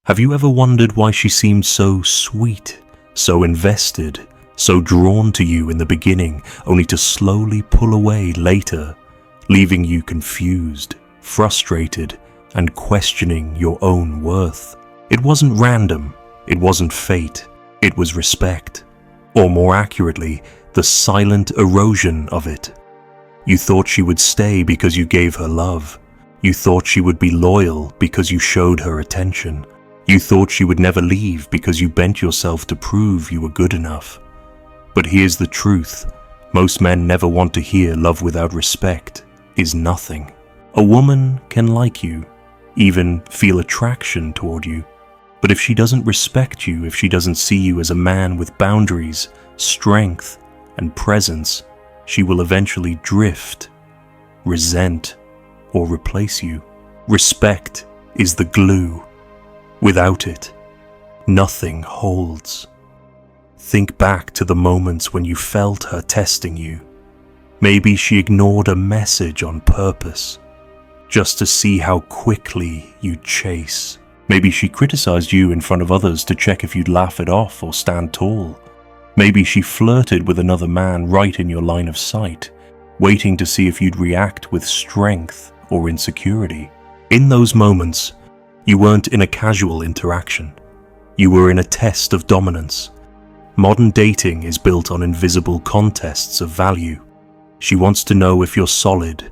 Have you ever wondered why she seemed so sweet, so invested, so drawn to you in the beginning, only to slowly pull away later, leaving you confused, frustrated, and questioning your own worth? It wasn't random, it wasn't fate, it was respect. Or more accurately, the silent erosion of it. You thought she would stay because you gave her love. You thought she would be loyal because you showed her attention. You thought she would never leave because you bent yourself to prove you were good enough. But here's the truth. Most men never want to hear love without respect is nothing. A woman can like you, even feel attraction toward you. But if she doesn't respect you, if she doesn't see you as a man with boundaries, strength, and presence, she will eventually drift, resent, or replace you. Respect is the glue. Without it, nothing holds. Think back to the moments when you felt her testing you. Maybe she ignored a message on purpose, just to see how quickly you'd chase. Maybe she criticized you in front of others to check if you'd laugh it off or stand tall. Maybe she flirted with another man right in your line of sight, waiting to see if you'd react with strength or insecurity. In those moments, you weren't in a casual interaction. You were in a test of dominance. Modern dating is built on invisible contests of value. She wants to know if you're solid,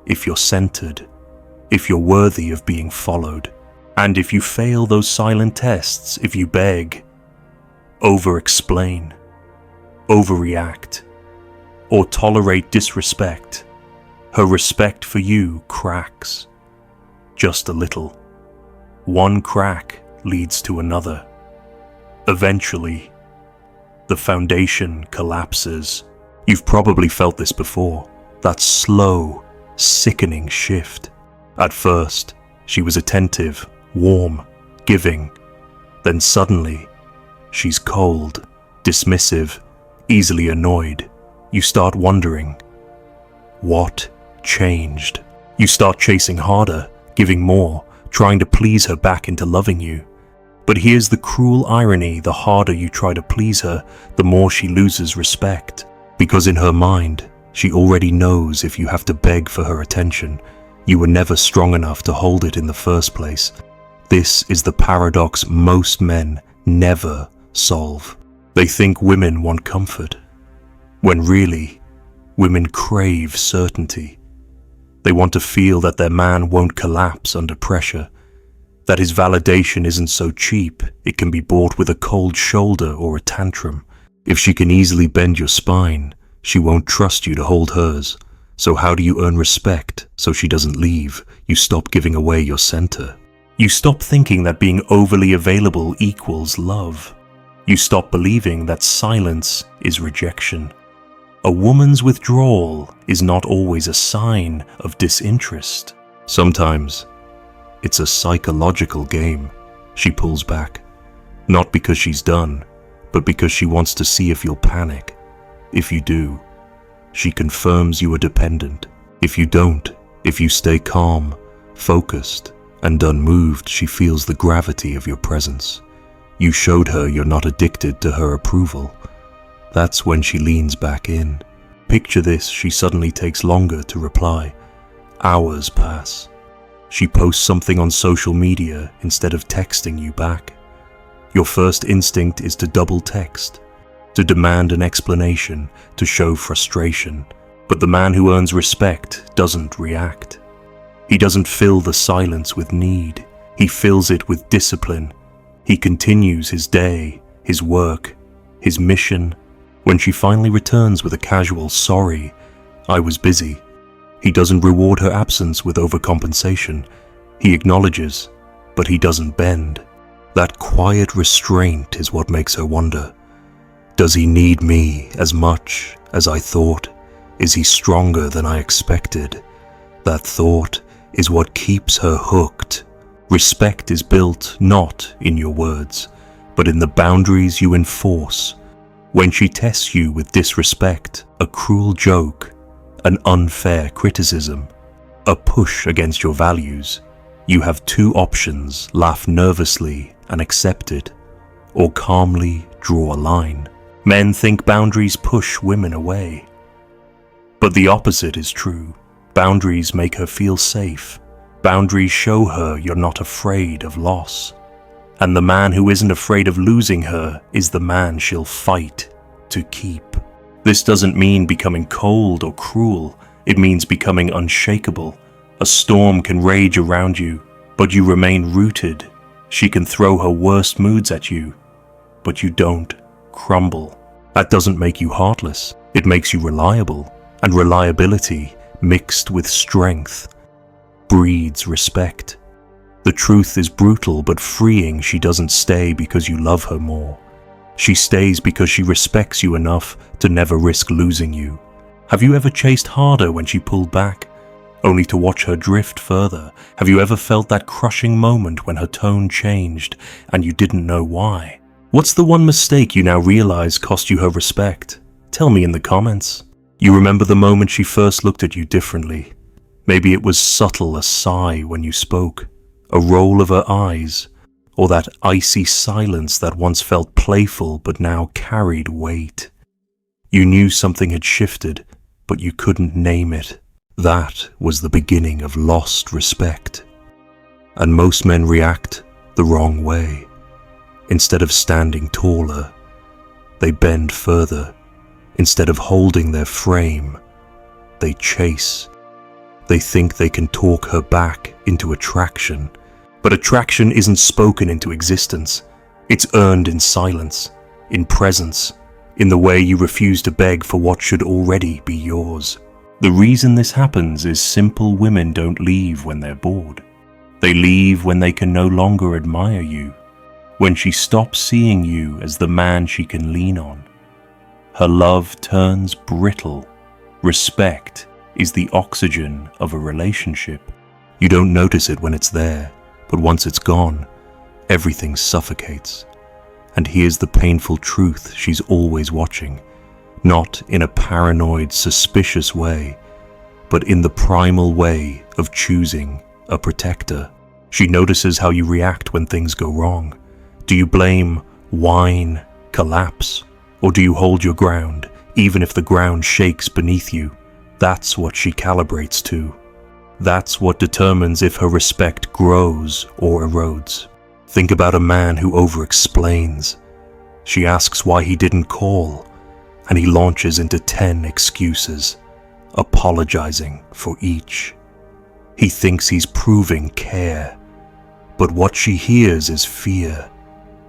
if you're centered, if you're worthy of being followed. And if you fail those silent tests, if you beg, over-explain, overreact, or tolerate disrespect, her respect for you cracks. Just a little. One crack leads to another. Eventually, the foundation collapses. You've probably felt this before, that slow, sickening shift. At first, she was attentive, warm, giving. Then suddenly, she's cold, dismissive, easily annoyed. You start wondering, what changed? You start chasing harder, giving more, trying to please her back into loving you. But here's the cruel irony: the harder you try to please her, the more she loses respect. Because in her mind, she already knows if you have to beg for her attention, you were never strong enough to hold it in the first place. This is the paradox most men never solve. They think women want comfort, when really, women crave certainty. They want to feel that their man won't collapse under pressure, that his validation isn't so cheap it can be bought with a cold shoulder or a tantrum. If she can easily bend your spine, she won't trust you to hold hers. So how do you earn respect so she doesn't leave? You stop giving away your center. You stop thinking that being overly available equals love. You stop believing that silence is rejection. A woman's withdrawal is not always a sign of disinterest. Sometimes, it's a psychological game. She pulls back, not because she's done, but because she wants to see if you'll panic. If you do, she confirms you are dependent. If you don't, if you stay calm, focused, and unmoved, she feels the gravity of your presence. You showed her you're not addicted to her approval. That's when she leans back in. Picture this: she suddenly takes longer to reply. Hours pass. She posts something on social media instead of texting you back. Your first instinct is to double text, to demand an explanation, to show frustration. But the man who earns respect doesn't react. He doesn't fill the silence with need. He fills it with discipline. He continues his day, his work, his mission. When she finally returns with a casual "sorry, I was busy," he doesn't reward her absence with overcompensation. He acknowledges, but he doesn't bend. That quiet restraint is what makes her wonder. Does he need me as much as I thought? Is he stronger than I expected? That thought is what keeps her hooked. Respect is built not in your words, but in the boundaries you enforce. When she tests you with disrespect, a cruel joke, an unfair criticism, a push against your values, You have two options: laugh nervously and accept it, or calmly draw a line. Men think boundaries push women away. But the opposite is true. Boundaries make her feel safe. Boundaries show her you're not afraid of loss. And the man who isn't afraid of losing her is the man she'll fight to keep. This doesn't mean becoming cold or cruel. It means becoming unshakable. A storm can rage around you, but you remain rooted. She can throw her worst moods at you, but you don't crumble. That doesn't make you heartless. It makes you reliable. And reliability, mixed with strength, breeds respect. The truth is brutal but freeing. She doesn't stay because you love her more. She stays because she respects you enough to never risk losing you. Have you ever chased harder when she pulled back, only to watch her drift further? Have you ever felt that crushing moment when her tone changed and you didn't know why? What's the one mistake you now realize cost you her respect? Tell me in the comments. You remember the moment she first looked at you differently. Maybe it was subtle, a sigh when you spoke, a roll of her eyes, or that icy silence that once felt playful but now carried weight. You knew something had shifted, but you couldn't name it. That was the beginning of lost respect. And most men react the wrong way. Instead of standing taller, they bend further. Instead of holding their frame, they chase. They think they can talk her back into attraction. But attraction isn't spoken into existence. It's earned in silence, in presence, in the way you refuse to beg for what should already be yours. The reason this happens is simple. Women don't leave when they're bored. They leave when they can no longer admire you, when she stops seeing you as the man she can lean on. Her love turns brittle. Respect is the oxygen of a relationship. You don't notice it when it's there, but once it's gone, everything suffocates. And here's the painful truth: she's always watching, not in a paranoid, suspicious way, but in the primal way of choosing a protector. She notices how you react when things go wrong. Do you blame, whine, collapse? Or do you hold your ground, even if the ground shakes beneath you? That's what she calibrates to. That's what determines if her respect grows or erodes. Think about a man who over-explains. She asks why he didn't call, and he launches into 10 excuses, apologizing for each. He thinks he's proving care, but what she hears is fear.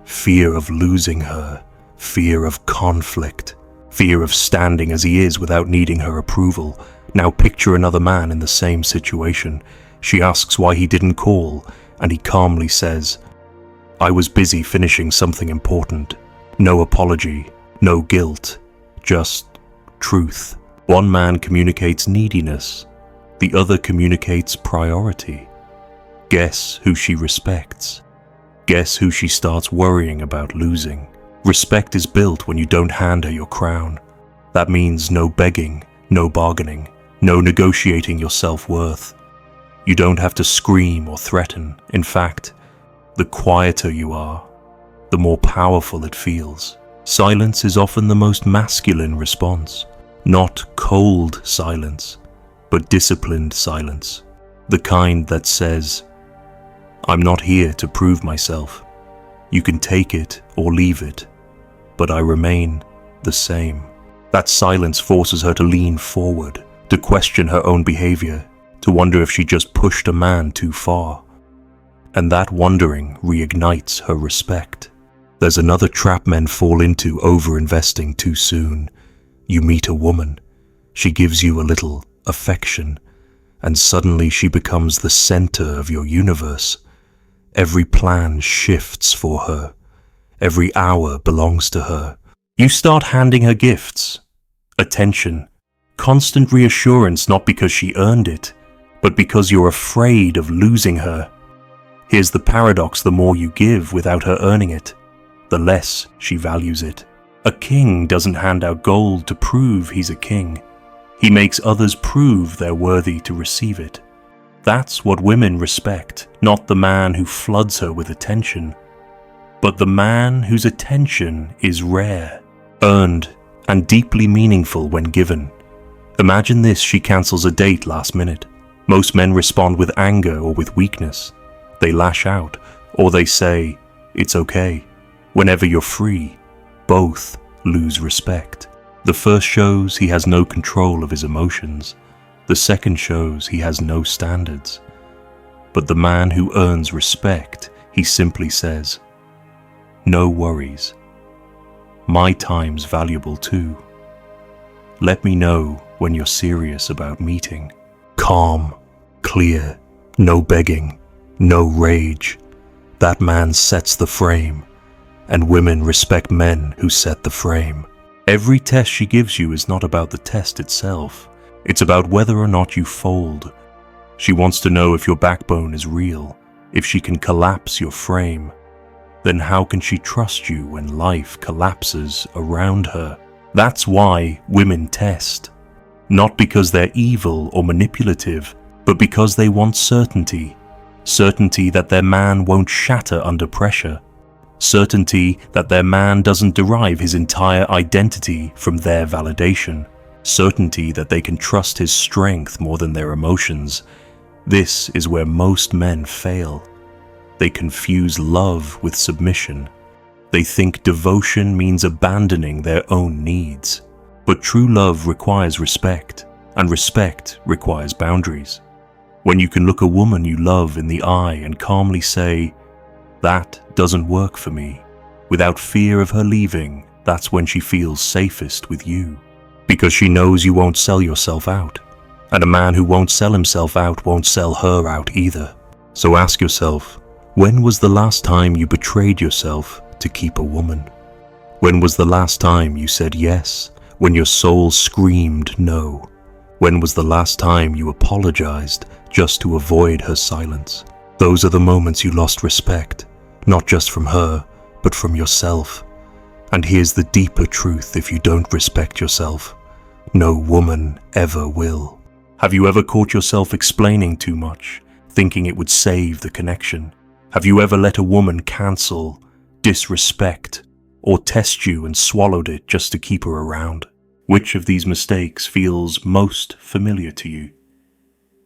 Fear of losing her. Fear of conflict, fear of standing as he is without needing her approval. Now picture another man in the same situation. She asks why he didn't call, and he calmly says, "I was busy finishing something important." No apology, no guilt, just truth. One man communicates neediness, the other communicates priority. Guess who she respects? Guess who she starts worrying about losing? Respect is built when you don't hand her your crown. That means no begging, no bargaining, no negotiating your self-worth. You don't have to scream or threaten. In fact, the quieter you are, the more powerful it feels. Silence is often the most masculine response. Not cold silence, but disciplined silence. The kind that says, "I'm not here to prove myself. You can take it or leave it, but I remain the same." That silence forces her to lean forward, to question her own behavior, to wonder if she just pushed a man too far. And that wondering reignites her respect. There's another trap men fall into: over-investing too soon. You meet a woman, she gives you a little affection, and suddenly she becomes the center of your universe. Every plan shifts for her. Every hour belongs to her. You start handing her gifts, attention, constant reassurance, not because she earned it, but because you're afraid of losing her. Here's the paradox: the more you give without her earning it, the less she values it. A king doesn't hand out gold to prove he's a king. He makes others prove they're worthy to receive it. That's what women respect, not the man who floods her with attention, but the man whose attention is rare, earned, and deeply meaningful when given. Imagine this: she cancels a date last minute. Most men respond with anger or with weakness. They lash out, or they say, "It's okay." Whenever you're free, both lose respect. The first shows he has no control of his emotions. The second shows he has no standards. But the man who earns respect, he simply says, "No worries. My time's valuable too. Let me know when you're serious about meeting." Calm, clear, no begging, no rage. That man sets the frame, and women respect men who set the frame. Every test she gives you is not about the test itself. It's about whether or not you fold. She wants to know if your backbone is real, if she can collapse your frame. Then how can she trust you when life collapses around her? That's why women test. Not because they're evil or manipulative, but because they want certainty. Certainty that their man won't shatter under pressure. Certainty that their man doesn't derive his entire identity from their validation. Certainty that they can trust his strength more than their emotions. This is where most men fail. They confuse love with submission. They think devotion means abandoning their own needs. But true love requires respect, and respect requires boundaries. When you can look a woman you love in the eye and calmly say, "That doesn't work for me," without fear of her leaving, that's when she feels safest with you. Because she knows you won't sell yourself out. And a man who won't sell himself out won't sell her out either. So ask yourself, when was the last time you betrayed yourself to keep a woman? When was the last time you said yes when your soul screamed no? When was the last time you apologized just to avoid her silence? Those are the moments you lost respect, not just from her, but from yourself. And here's the deeper truth: if you don't respect yourself, no woman ever will. Have you ever caught yourself explaining too much, thinking it would save the connection? Have you ever let a woman cancel, disrespect, or test you and swallowed it just to keep her around? Which of these mistakes feels most familiar to you?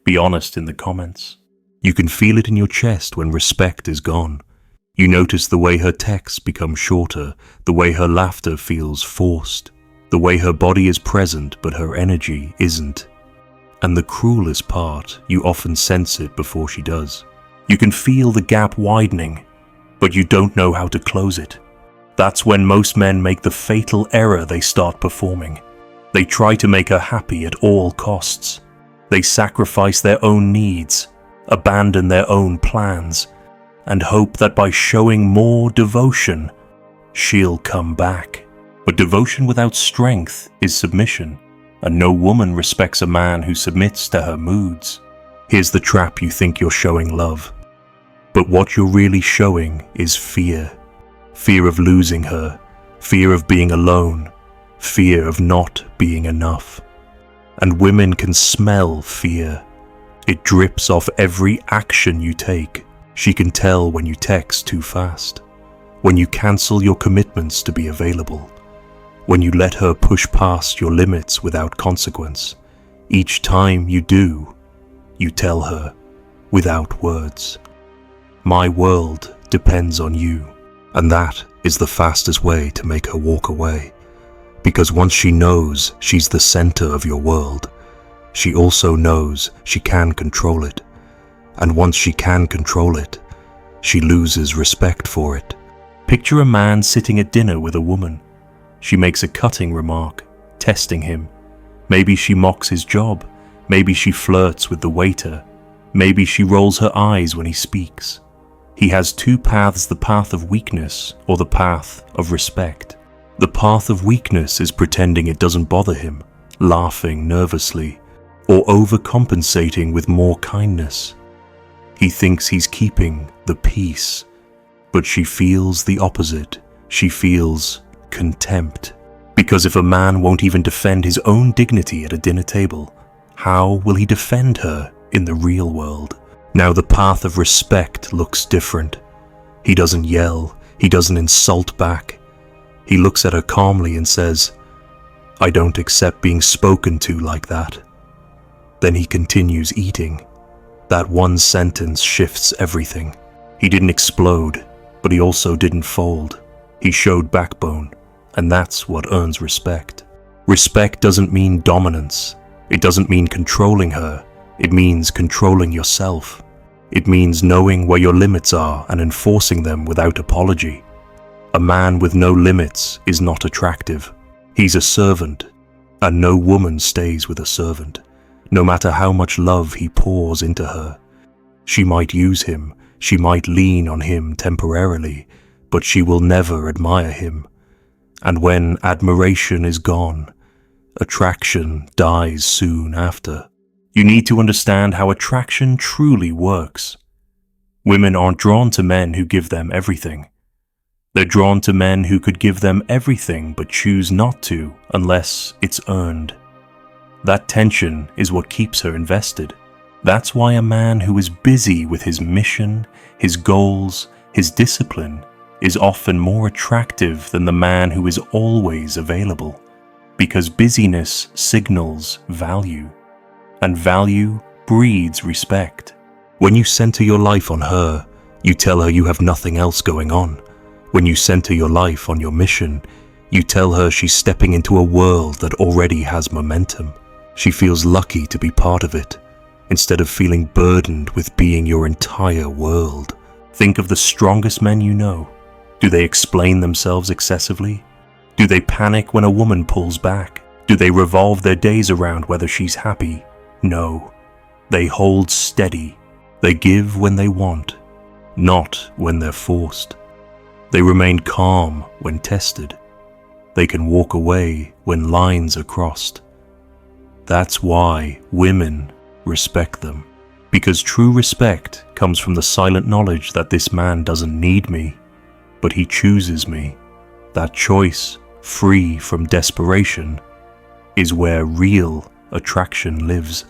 Be honest in the comments. You can feel it in your chest when respect is gone. You notice the way her texts become shorter, the way her laughter feels forced, the way her body is present but her energy isn't. And the cruelest part, you often sense it before she does. You can feel the gap widening, but you don't know how to close it. That's when most men make the fatal error: they start performing. They try to make her happy at all costs. They sacrifice their own needs, abandon their own plans, and hope that by showing more devotion, she'll come back. But devotion without strength is submission, and no woman respects a man who submits to her moods. Here's the trap: you think you're showing love, but what you're really showing is fear. Fear of losing her, fear of being alone, fear of not being enough. And women can smell fear. It drips off every action you take. She can tell when you text too fast, when you cancel your commitments to be available, when you let her push past your limits without consequence. Each time you do, you tell her, without words, "My world depends on you." And that is the fastest way to make her walk away. Because once she knows she's the center of your world, she also knows she can control it. And once she can control it, she loses respect for it. Picture a man sitting at dinner with a woman. She makes a cutting remark, testing him. Maybe she mocks his job. Maybe she flirts with the waiter. Maybe she rolls her eyes when he speaks. He has two paths: the path of weakness or the path of respect. The path of weakness is pretending it doesn't bother him, laughing nervously, or overcompensating with more kindness. He thinks he's keeping the peace, but she feels the opposite. She feels contempt. Because if a man won't even defend his own dignity at a dinner table, how will he defend her in the real world. Now the path of respect looks different. He doesn't yell, he doesn't insult back. He looks at her calmly and says, "I don't accept being spoken to like that." Then he continues eating. That one sentence shifts everything. He didn't explode, but he also didn't fold. He showed backbone, and that's what earns respect. Respect doesn't mean dominance. It doesn't mean controlling her. It means controlling yourself. It means knowing where your limits are and enforcing them without apology. A man with no limits is not attractive. He's a servant, and no woman stays with a servant, no matter how much love he pours into her. She might use him, she might lean on him temporarily, but she will never admire him. And when admiration is gone, attraction dies soon after. You need to understand how attraction truly works. Women aren't drawn to men who give them everything. They're drawn to men who could give them everything but choose not to unless it's earned. That tension is what keeps her invested. That's why a man who is busy with his mission, his goals, his discipline is often more attractive than the man who is always available. Because busyness signals value, and value breeds respect. When you center your life on her, you tell her you have nothing else going on. When you center your life on your mission, you tell her she's stepping into a world that already has momentum. She feels lucky to be part of it, instead of feeling burdened with being your entire world. Think of the strongest men you know. Do they explain themselves excessively? Do they panic when a woman pulls back? Do they revolve their days around whether she's happy? No. They hold steady. They give when they want, not when they're forced. They remain calm when tested. They can walk away when lines are crossed. That's why women respect them. Because true respect comes from the silent knowledge that this man doesn't need me, but he chooses me. That choice, free from desperation, is where real attraction lives.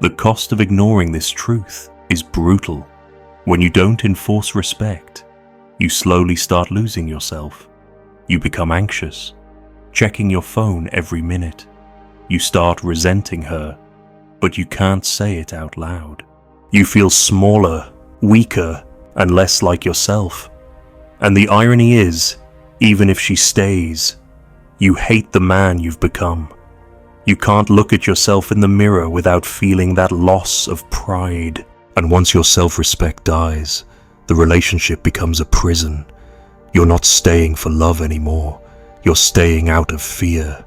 The cost of ignoring this truth is brutal. When you don't enforce respect, you slowly start losing yourself. You become anxious, checking your phone every minute. You start resenting her, but you can't say it out loud. You feel smaller, weaker, and less like yourself. And the irony is, even if she stays, you hate the man you've become. You can't look at yourself in the mirror without feeling that loss of pride. And once your self-respect dies, the relationship becomes a prison. You're not staying for love anymore. You're staying out of fear.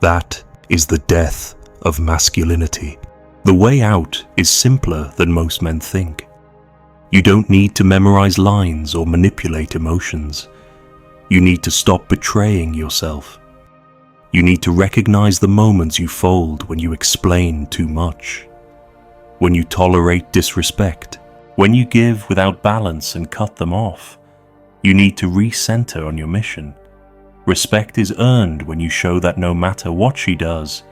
That is the death of masculinity. The way out is simpler than most men think. You don't need to memorize lines or manipulate emotions. You need to stop betraying yourself. You need to recognize the moments you fold when you explain too much, when you tolerate disrespect, when you give without balance and cut them off. You need to recenter on your mission. Respect is earned when you show that no matter what she does,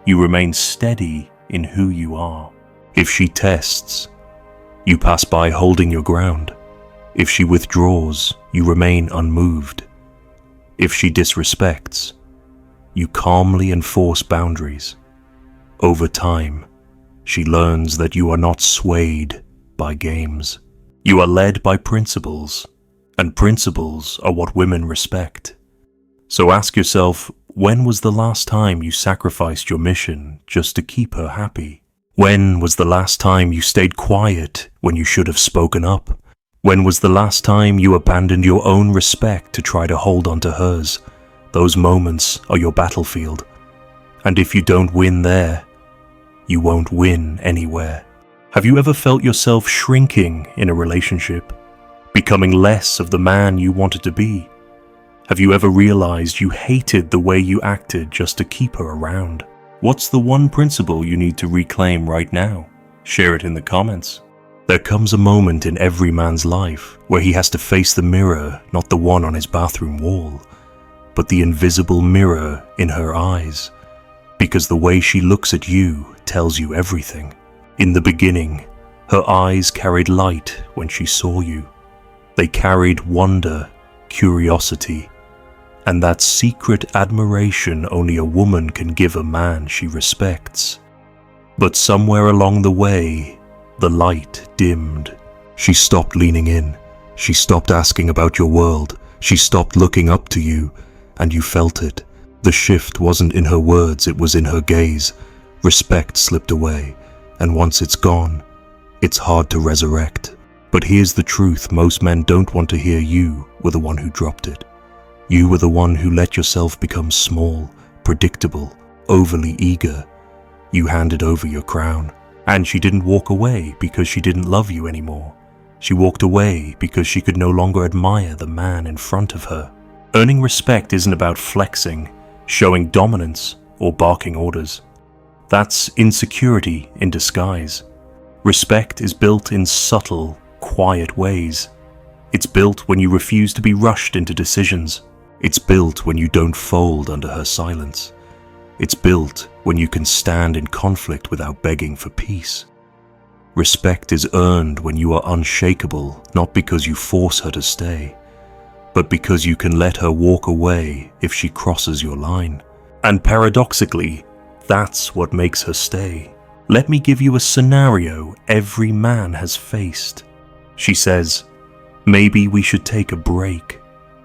you remain steady in who you are. If she tests, you pass by holding your ground. If she withdraws, you remain unmoved. If she disrespects, you calmly enforce boundaries. Over time, she learns that you are not swayed by games. You are led by principles, and principles are what women respect. So ask yourself, when was the last time you sacrificed your mission just to keep her happy? When was the last time you stayed quiet when you should have spoken up? When was the last time you abandoned your own respect to try to hold on to hers? Those moments are your battlefield. And if you don't win there, you won't win anywhere. Have you ever felt yourself shrinking in a relationship, becoming less of the man you wanted to be? Have you ever realized you hated the way you acted just to keep her around? What's the one principle you need to reclaim right now? Share it in the comments. There comes a moment in every man's life where he has to face the mirror, not the one on his bathroom wall, but the invisible mirror in her eyes, because the way she looks at you tells you everything. In the beginning, her eyes carried light when she saw you. They carried wonder, curiosity, and that secret admiration only a woman can give a man she respects. But somewhere along the way, the light dimmed. She stopped leaning in. She stopped asking about your world. She stopped looking up to you, and you felt it. The shift wasn't in her words, it was in her gaze. Respect slipped away, and once it's gone, it's hard to resurrect. But here's the truth, most men don't want to hear you were the one who dropped it. You were the one who let yourself become small, predictable, overly eager. You handed over your crown. And she didn't walk away because she didn't love you anymore. She walked away because she could no longer admire the man in front of her. Earning respect isn't about flexing, showing dominance, or barking orders. That's insecurity in disguise. Respect is built in subtle, quiet ways. It's built when you refuse to be rushed into decisions. It's built when you don't fold under her silence. It's built when you can stand in conflict without begging for peace. Respect is earned when you are unshakable, not because you force her to stay, but because you can let her walk away if she crosses your line. And paradoxically, that's what makes her stay. Let me give you a scenario every man has faced. She says, "Maybe we should take a break."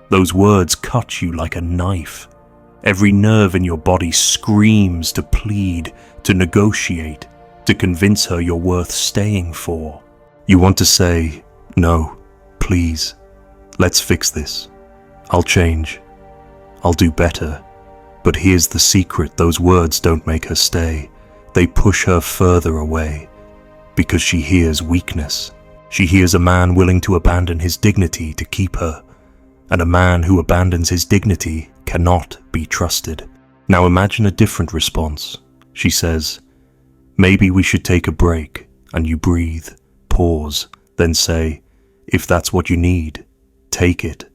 Those words cut you like a knife. Every nerve in your body screams to plead, to negotiate, to convince her you're worth staying for. You want to say, "No, please, let's fix this. I'll change. I'll do better." But here's the secret, those words don't make her stay. They push her further away, because she hears weakness. She hears a man willing to abandon his dignity to keep her, and a man who abandons his dignity cannot be trusted. Now imagine a different response. She says, "Maybe we should take a break," and you breathe, pause, then say, "If that's what you need, take it,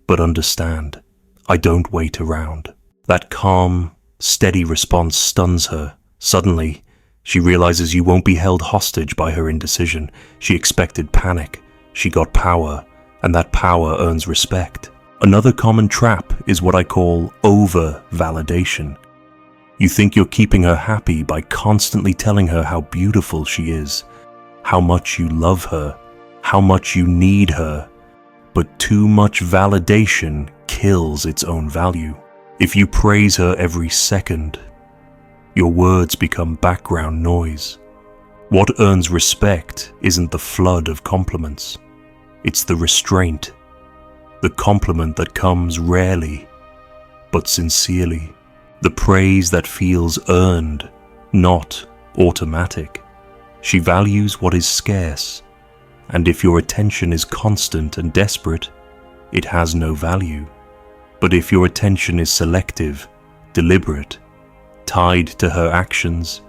but understand, I don't wait around." That calm, steady response stuns her. Suddenly, she realizes you won't be held hostage by her indecision. She expected panic. She got power, and that power earns respect. Another common trap is what I call over-validation. You think you're keeping her happy by constantly telling her how beautiful she is, how much you love her, how much you need her. But too much validation kills its own value. If you praise her every second, your words become background noise. What earns respect isn't the flood of compliments. It's the restraint, the compliment that comes rarely, but sincerely, the praise that feels earned, not automatic. She values what is scarce, and if your attention is constant and desperate, it has no value. But if your attention is selective, deliberate, tied to her actions,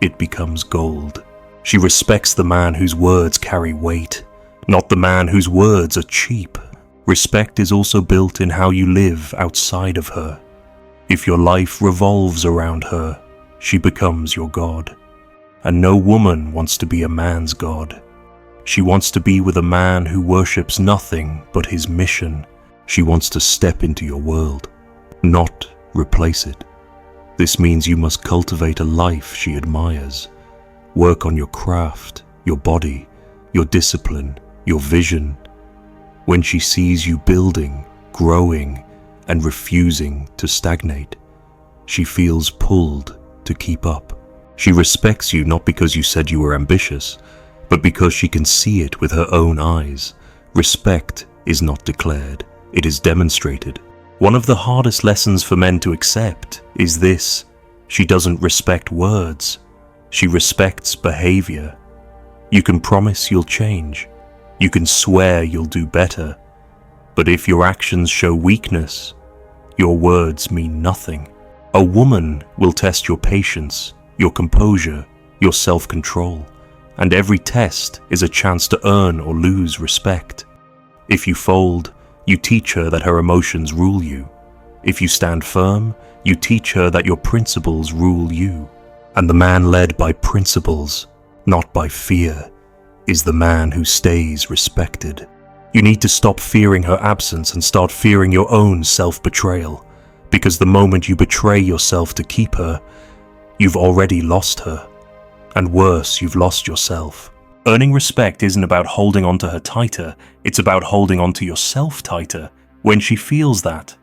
it becomes gold. She respects the man whose words carry weight, not the man whose words are cheap. Respect is also built in how you live outside of her. If your life revolves around her, she becomes your god. And no woman wants to be a man's god. She wants to be with a man who worships nothing but his mission. She wants to step into your world, not replace it. This means you must cultivate a life she admires. Work on your craft, your body, your discipline, your vision. When she sees you building, growing, and refusing to stagnate, she feels pulled to keep up. She respects you not because you said you were ambitious, but because she can see it with her own eyes. Respect is not declared, it is demonstrated. One of the hardest lessons for men to accept is this: she doesn't respect words, she respects behavior. You can promise you'll change, you can swear you'll do better, but if your actions show weakness, your words mean nothing. A woman will test your patience, your composure, your self-control, and every test is a chance to earn or lose respect. If you fold, you teach her that her emotions rule you. If you stand firm, you teach her that your principles rule you. And the man led by principles not by fear, is the man who stays respected. You need to stop fearing her absence and start fearing your own self-betrayal, because the moment you betray yourself to keep her, you've already lost her. And worse, you've lost yourself. Earning respect isn't about holding on to her tighter, it's about holding on to yourself tighter. When she feels that,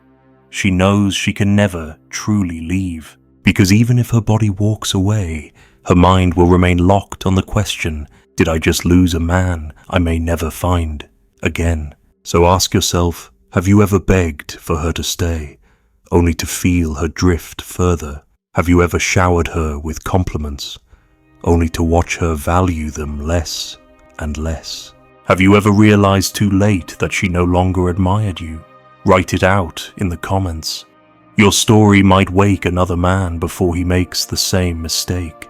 she knows she can never truly leave. Because even if her body walks away, her mind will remain locked on the question, did I just lose a man I may never find again? So ask yourself, have you ever begged for her to stay, only to feel her drift further? Have you ever showered her with compliments, only to watch her value them less and less? Have you ever realized too late that she no longer admired you? Write it out in the comments. Your story might wake another man before he makes the same mistake.